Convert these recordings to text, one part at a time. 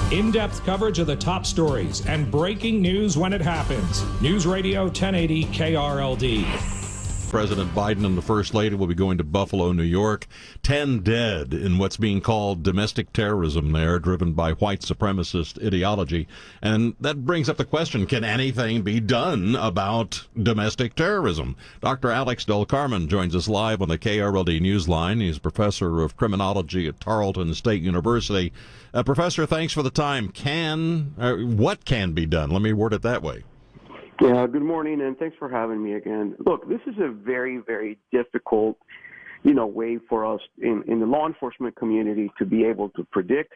In-depth coverage of the top stories and breaking news when it happens. News Radio 1080 KRLD. President Biden and the First Lady will be going to Buffalo, New York. 10 dead in what's being called domestic terrorism there, driven by white supremacist ideology. And that brings up the question, can anything be done about domestic terrorism? Dr. Alex Del Carmen joins us live on the KRLD Newsline. He's professor of criminology at Tarleton State University. Professor, thanks for the time. What can be done? Let me word it that way. Yeah, good morning, and thanks for having me again. Look, this is a very, very difficult, way for us in the law enforcement community to be able to predict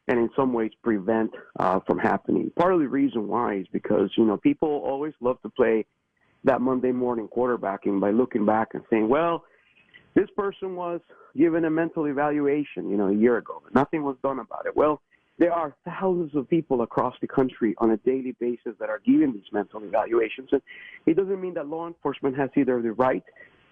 and in some ways prevent from happening. Part of the reason why is because, people always love to play that Monday morning quarterbacking by looking back and saying, well, this person was given a mental evaluation, a year ago, but nothing was done about it. Well, there are thousands of people across the country on a daily basis that are given these mental evaluations. And it doesn't mean that law enforcement has either the right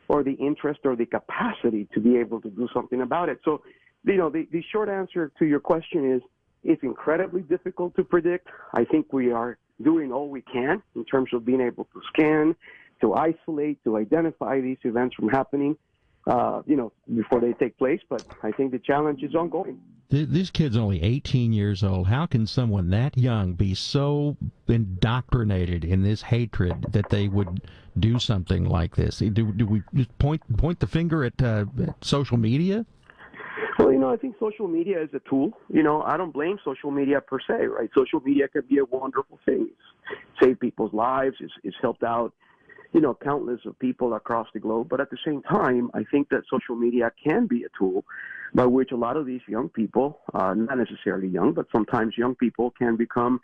or the interest or the capacity to be able to do something about it. So, the short answer to your question is it's incredibly difficult to predict. I think we are doing all we can in terms of being able to scan, to isolate, to identify these events from happening, before they take place. But I think the challenge is ongoing. This kid's only 18 years old. How can someone that young be so indoctrinated in this hatred that they would do something like this? Do we just point the finger at social media? Well, I think social media is a tool. I don't blame social media per se, right? Social media can be a wonderful thing. It's saved people's lives. It's helped out countless of people across the globe. But at the same time, I think that social media can be a tool by which a lot of these young people, not necessarily young, but sometimes young people can become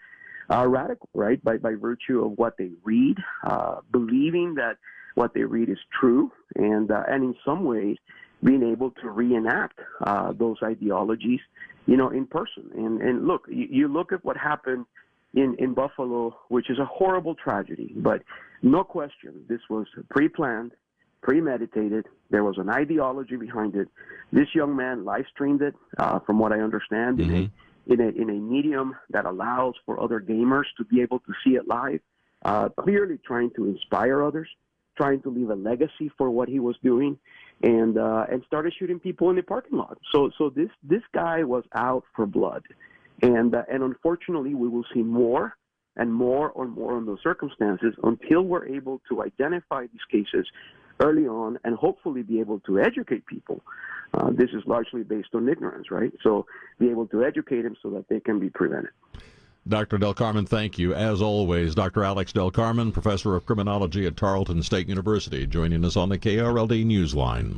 radical, right, by virtue of what they read, believing that what they read is true, and in some ways being able to reenact those ideologies, in person. And look, you look at what happened in Buffalo, which is a horrible tragedy, but no question, this was pre-planned, premeditated. There was an ideology behind it. This young man live streamed it, from what I understand, in a medium that allows for other gamers to be able to see it live. Clearly trying to inspire others, trying to leave a legacy for what he was doing, and started shooting people in the parking lot. So this guy was out for blood, and unfortunately we will see more and more on those circumstances until we're able to identify these cases early on and hopefully be able to educate people. This is largely based on ignorance, right? So be able to educate them so that they can be prevented. Dr. Del Carmen, thank you. As always, Dr. Alex Del Carmen, professor of criminology at Tarleton State University, joining us on the KRLD Newsline.